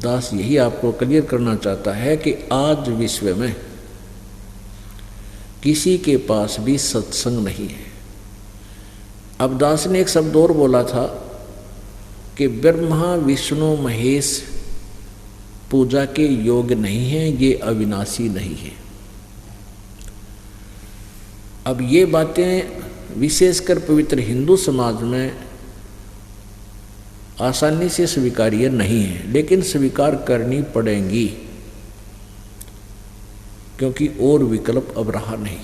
दास यही आपको क्लियर करना चाहता है कि आज विश्व में किसी के पास भी सत्संग नहीं है। अब दास ने एक शब्द और बोला था कि ब्रह्मा विष्णु महेश पूजा के योग्य नहीं है, ये अविनाशी नहीं है। अब ये बातें विशेषकर पवित्र हिंदू समाज में आसानी से स्वीकार्य नहीं है, लेकिन स्वीकार करनी पड़ेंगी, क्योंकि और विकल्प अब रहा नहीं।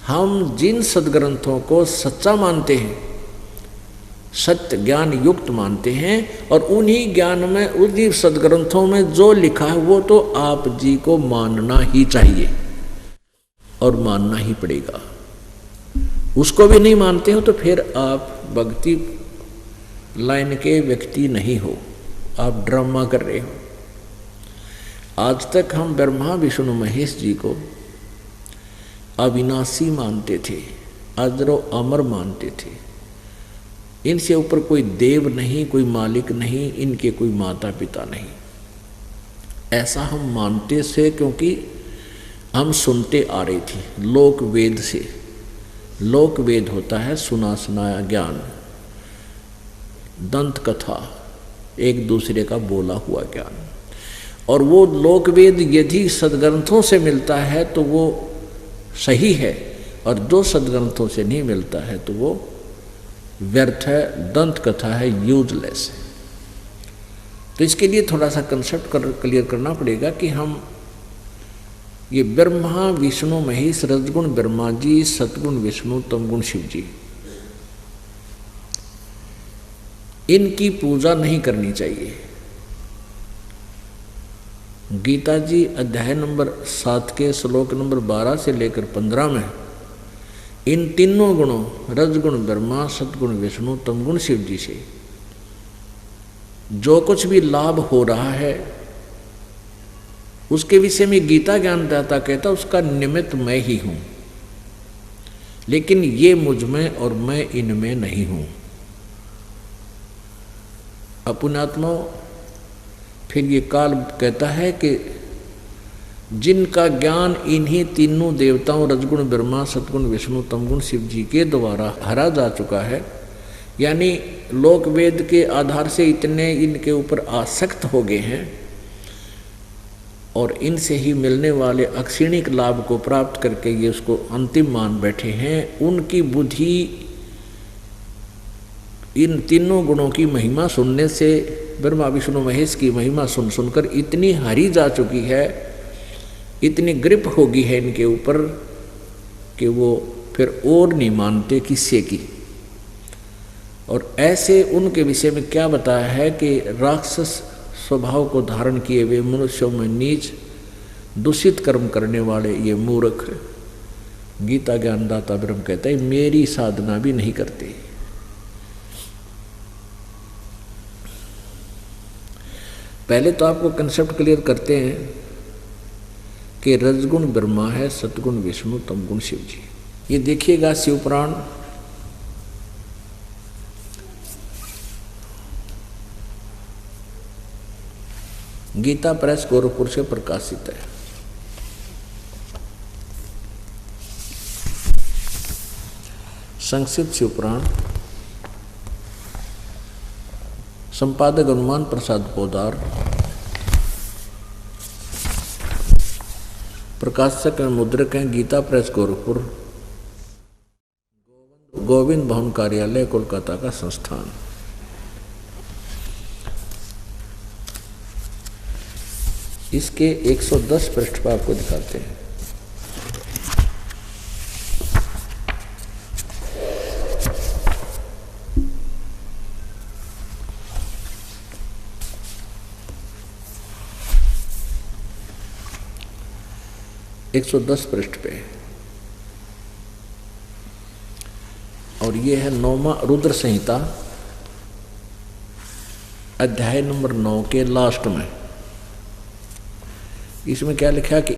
हम जिन सद्ग्रंथों को सच्चा मानते हैं, सत्य ज्ञान युक्त मानते हैं, और उन्हीं ज्ञान में उन्हीं सद्ग्रंथों में जो लिखा है वो तो आप जी को मानना ही चाहिए और मानना ही पड़ेगा। उसको भी नहीं मानते हो तो फिर आप भक्ति लाइन के व्यक्ति नहीं हो, आप ड्रामा कर रहे हो। आज तक हम ब्रह्मा विष्णु महेश जी को अविनाशी मानते थे, अजरो अमर मानते थे। इनसे ऊपर कोई देव नहीं, कोई मालिक नहीं, इनके कोई माता पिता नहीं। ऐसा हम मानते से क्योंकि हम सुनते आ रही थी लोक वेद से। लोक वेद होता है सुना सुनाया ज्ञान, दंत कथा, एक दूसरे का बोला हुआ ज्ञान। और वो लोक वेद यदि सद्ग्रंथों से मिलता है तो वो सही है, और जो सद्ग्रंथों से नहीं मिलता है तो वो व्यर्थ है, दंत कथा है, यूजलेस है। तो इसके लिए थोड़ा सा कंसेप्ट क्लियर करना पड़ेगा कि हम ये ब्रह्मा विष्णु महेश, रजगुण ब्रह्मा जी, सतगुण विष्णु, तमगुण शिव जी, इनकी पूजा नहीं करनी चाहिए। गीता जी अध्याय नंबर 7 के श्लोक नंबर 12 से लेकर 15 में इन तीनों गुणों रजगुण ब्रह्मा, सतगुण विष्णु, तमगुण शिव जी से जो कुछ भी लाभ हो रहा है उसके विषय में गीता ज्ञानदाता कहता उसका निमित्त मैं ही हूं, लेकिन ये मुझ में और मैं इनमें नहीं हूं। अपुण्यात्मा फिर ये काल कहता है कि जिनका ज्ञान इन्हीं तीनों देवताओं रजगुण ब्रह्मा, सतगुण विष्णु, तमगुण शिव जी के द्वारा हरा जा चुका है, यानी लोक वेद के आधार से इतने इनके ऊपर आसक्त हो गए हैं और इनसे ही मिलने वाले अक्षणिक लाभ को प्राप्त करके ये उसको अंतिम मान बैठे हैं। उनकी बुद्धि इन तीनों गुणों की महिमा सुनने से, ब्रह्मा विष्णु महेश की महिमा सुन सुनकर इतनी हरी जा चुकी है, इतनी ग्रिप होगी है इनके ऊपर कि वो फिर और नहीं मानते किसी की। और ऐसे उनके विषय में क्या बताया है कि राक्षस स्वभाव को धारण किए हुए मनुष्यों में नीच दूषित कर्म करने वाले ये मूर्ख, गीता ज्ञानदाता ब्रह्म कहता है मेरी साधना भी नहीं करते। पहले तो आपको कंसेप्ट क्लियर करते हैं कि रजगुण ब्रह्मा है, सतगुण विष्णु, तमगुण शिव जी। ये देखिएगा शिवपुराण गीता प्रेस गोरखपुर से प्रकाशित है। संक्षिप्त शिवपुराण, संपादक हनुमान प्रसाद पोदार, प्रकाशक एवं मुद्रक हैं गीता प्रेस गोरखपुर, गोविंद भवन कार्यालय कोलकाता का संस्थान। इसके 110 पृष्ठ पर आपको दिखाते हैं। एक 110 पृष्ठ पे, और ये है 9वां रुद्र संहिता अध्याय नंबर 9 के लास्ट में। इसमें क्या लिखा कि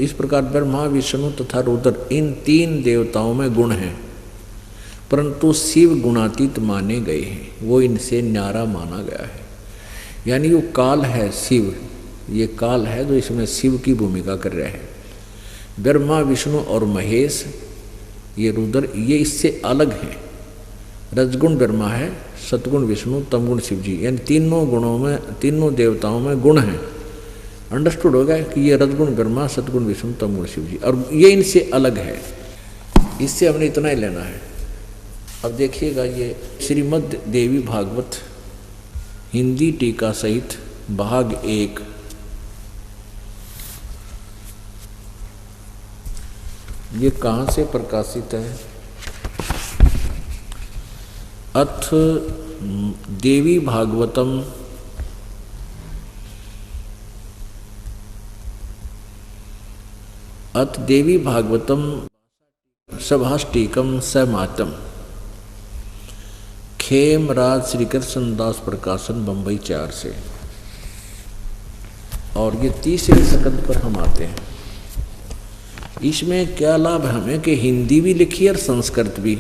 इस प्रकार ब्रह्मा विष्णु तथा रुद्र इन तीन देवताओं में गुण हैं। परंतु शिव गुणातीत माने गए हैं, वो इनसे न्यारा माना गया है। यानी वो काल है शिव, ये काल है जो इसमें शिव की भूमिका कर रहा है। ब्रह्मा विष्णु और महेश ये रुद्र ये इससे अलग हैं। रजगुण ब्रह्मा है, सतगुण विष्णु, तमगुण शिव जी, यानी तीनों गुणों में, तीनों देवताओं में गुण हैं। अंडरस्टूड होगा कि ये रजगुण ब्रह्मा, सतगुण विष्णु, तमगुण शिव जी, और ये इनसे अलग है। इससे हमने इतना ही लेना है। अब देखिएगा ये श्रीमद् देवी भागवत हिंदी टीका सहित भाग 1, ये कहाँ से प्रकाशित है? अथ देवी भागवतम अथ देवी भागवतम सभाष्टीकम समातम, खेमराज श्री कृष्ण दास प्रकाशन बंबई 4 से। और ये तीसरे स्कंद पर हम आते हैं। इसमें क्या लाभ हमें कि हिंदी भी लिखी और संस्कृत भी।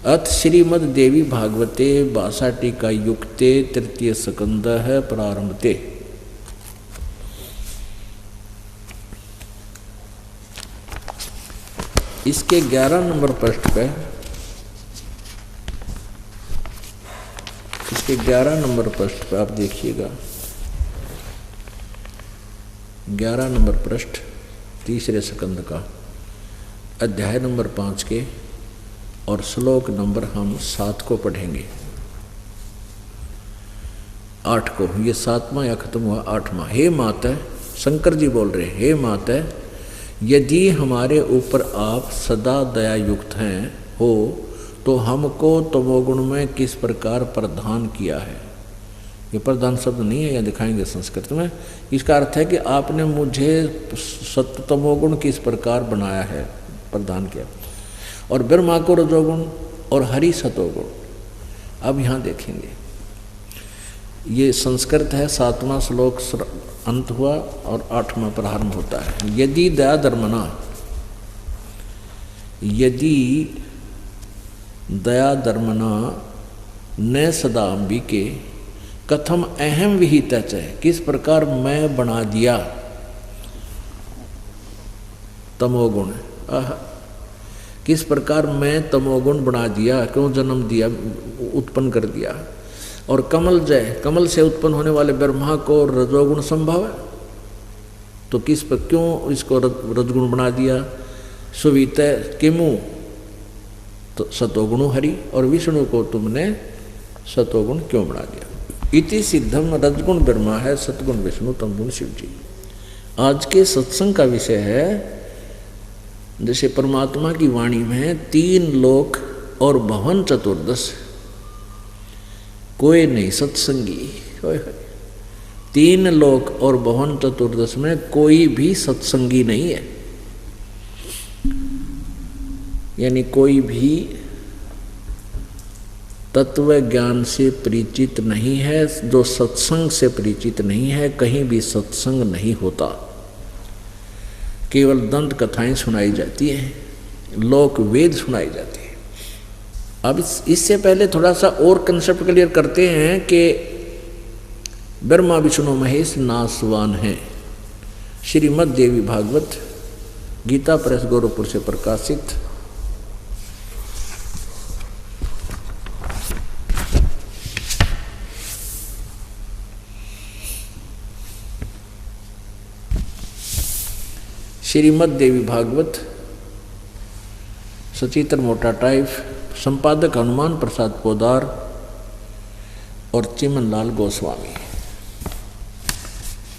अथ श्रीमद् देवी भागवते बासाटिका युक्ते तृतीय स्कंद है प्रारंभते। इसके 11 नंबर पृष्ठ पे, इसके 11 नंबर पृष्ठ पे आप देखिएगा, 11 नंबर पृष्ठ तीसरे स्कंद का अध्याय नंबर 5 के और श्लोक नंबर हम 7 को पढ़ेंगे, 8 को। ये 7वां या खत्म हुआ 8वां। हे माता, शंकर जी बोल रहे हैं, हे माता, यदि हमारे ऊपर आप सदा दया युक्त हैं हो तो हमको तमोगुण में किस प्रकार प्रदान किया है। ये प्रधान शब्द नहीं है, यह दिखाएंगे संस्कृत में। इसका अर्थ है कि आपने मुझे सत्व तमोगुण किस प्रकार बनाया है, प्रदान किया। और ब्रह्मा को रजोगुण और हरि सतोगुण। अब यहाँ देखेंगे, ये संस्कृत है, 7वां श्लोक अंत हुआ और 8वां प्रारंभ होता है। यदि दया धर्मना, यदि दया धर्मना न सदा अंबिके कथम अहम विहित है, किस प्रकार मैं बना दिया तमोगुण, किस प्रकार मैं तमोगुण बना दिया, क्यों जन्म दिया, उत्पन्न कर दिया। और कमल जय, कमल से उत्पन्न होने वाले ब्रह्मा को रजोगुण संभव है, तो किस पर क्यों इसको रजगुण बना दिया। सुवित किमु तो सतोगुण हरि, और विष्णु को तुमने सतोगुण क्यों बना दिया। इति सिद्धम, रजगुण ब्रह्मा है, सतगुण विष्णु, तमगुण शिव जी। आज के सत्संग का विषय है, जैसे परमात्मा की वाणी में 3 लोक और भवन चतुर्दश, कोई नहीं सत्संगी। 3 लोक और भवन चतुर्दश में कोई भी सत्संगी नहीं है, यानी कोई भी तत्व ज्ञान से परिचित नहीं है। जो सत्संग से परिचित नहीं है, कहीं भी सत्संग नहीं होता, केवल दंत कथाएं सुनाई जाती हैं, लोक वेद सुनाई जाती हैं। अब इससे पहले थोड़ा सा और कंसेप्ट क्लियर करते हैं कि ब्रह्मा विष्णु महेश नासवान हैं। श्रीमद् देवी भागवत गीता प्रेस गोरखपुर से प्रकाशित, श्रीमद् देवी भागवत, सचित्र मोटा टाइप, संपादक हनुमान प्रसाद पोदार और चिमनलाल गोस्वामी।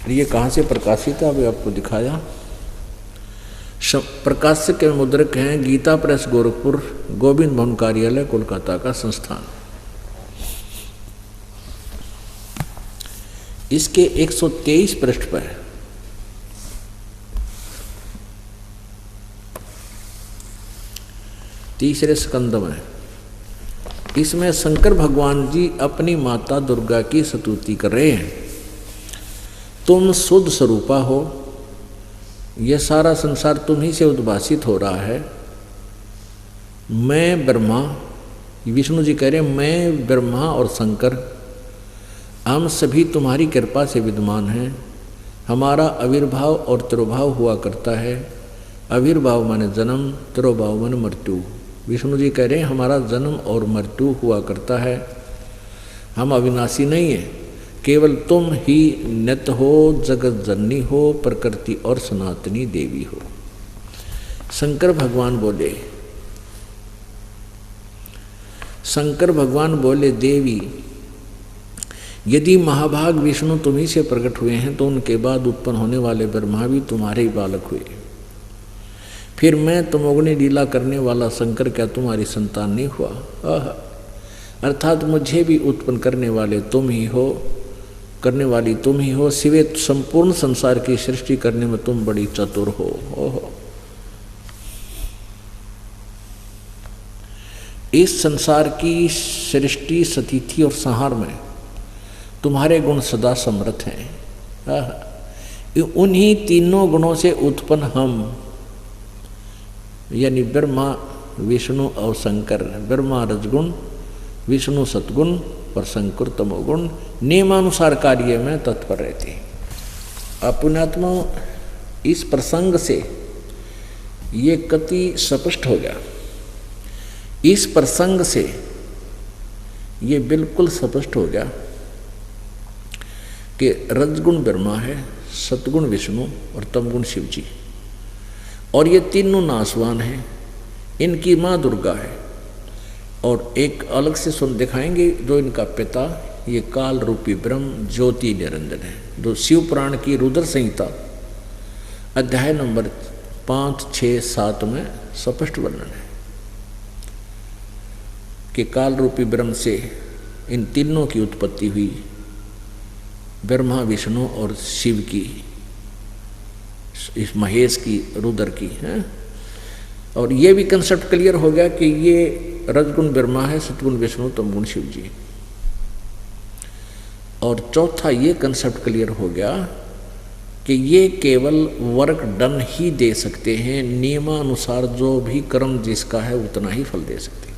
ये कहाँ से प्रकाशित है, अभी आपको दिखाया। प्रकाशक के मुद्रक हैं गीता प्रेस गोरखपुर, गोविंद भवन कार्यालय कोलकाता का संस्थान। इसके 123 पृष्ठ पर तीसरे स्कंद में, इसमें शंकर भगवान जी अपनी माता दुर्गा की स्तुति कर रहे हैं। तुम शुद्ध स्वरूपा हो, यह सारा संसार तुम ही से उद्भासित हो रहा है, मैं ब्रह्मा, विष्णु जी कह रहे हैं मैं ब्रह्मा और शंकर हम सभी तुम्हारी कृपा से विद्यमान हैं। हमारा आविर्भाव और तिरोभाव हुआ करता है। आविर्भाव माने जन्म, तिरोभाव माने मृत्यु। विष्णु जी कह रहे हैं हमारा जन्म और मृत्यु हुआ करता है। हम अविनाशी नहीं है, केवल तुम ही नित्य हो, जगत जननी हो, प्रकृति और सनातनी देवी हो। शंकर भगवान बोले देवी, यदि महाभाग विष्णु तुम्ही से प्रकट हुए हैं तो उनके बाद उत्पन्न होने वाले ब्रह्मा भी तुम्हारे ही बालक हुए। फिर मैं तमोगुणी लीला करने वाला शंकर क्या तुम्हारी संतान नहीं हुआ? अर्थात मुझे भी उत्पन्न करने वाले तुम ही हो, करने वाली तुम ही हो। सिवे संपूर्ण संसार की सृष्टि करने में तुम बड़ी चतुर हो। ओहो, इस संसार की सृष्टि, स्थिति और संहार में तुम्हारे गुण सदा समर्थ हैं। उन्हीं तीनों गुणों से उत्पन्न हम, यानी ब्रह्मा, विष्णु और शंकर। ब्रह्मा रजगुण, विष्णु सतगुण और शंकर तमोगुण, नियमानुसार कार्य में तत्पर रहते हैं। पुण्यात्मा, इस प्रसंग से ये कति स्पष्ट हो गया। इस प्रसंग से ये बिल्कुल स्पष्ट हो गया कि रजगुण ब्रह्मा है, सतगुण विष्णु और तमगुण शिव जी, और ये तीनों नासवान हैं। इनकी माँ दुर्गा है, और एक अलग से सुन दिखाएंगे जो इनका पिता, ये काल रूपी ब्रह्म ज्योति निरंजन है। जो शिव पुराण की रुद्र संहिता अध्याय नंबर 5, 6, 7 में स्पष्ट वर्णन है कि काल रूपी ब्रह्म से इन तीनों की उत्पत्ति हुई, ब्रह्मा, विष्णु और शिव की, इस महेश की, रुद्र की है। और ये भी कंसेप्ट क्लियर हो गया कि ये रजगुण ब्रह्मा है, सतगुण विष्णु, तमगुण शिव जी। और चौथा ये कंसेप्ट क्लियर हो गया कि ये केवल वर्क डन ही दे सकते हैं, नियमानुसार जो भी कर्म जिसका है उतना ही फल दे सकते हैं।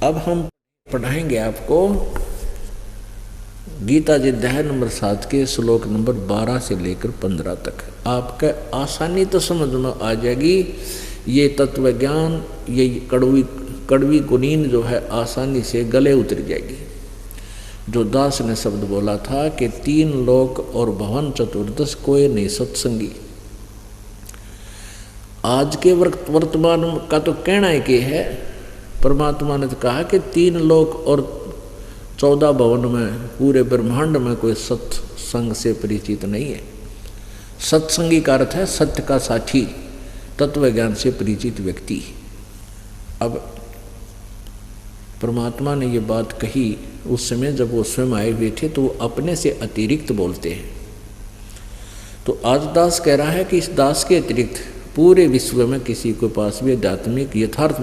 अब हम पढ़ाएंगे आपको गीता जी अध्याय नंबर 7 के श्लोक नंबर 12 से लेकर 15 तक। आपका आसानी तो समझ में आ जाएगी। ये तत्व ज्ञान, ये कड़वी कुनीन जो है आसानी से गले उतर जाएगी। जो दास ने शब्द बोला था कि 3 लोक और भवन चतुर्दश कोई नहीं सत्संगी। आज के वर्तमान का तो कहना है कि है, परमात्मा ने तो कहा कि 3 लोक और 14 भवन में, पूरे ब्रह्मांड में कोई सत्संग से परिचित नहीं है। सत्संगी का अर्थ है सत्य का साथी, तत्व ज्ञान से परिचित व्यक्ति। अब परमात्मा ने ये बात कही उस समय जब वो स्वयं आए हुए थे, तो वो अपने से अतिरिक्त बोलते हैं। तो आज दास कह रहा है कि इस दास के अतिरिक्त पूरे विश्व में किसी के पास भी आध्यात्मिक यथार्थ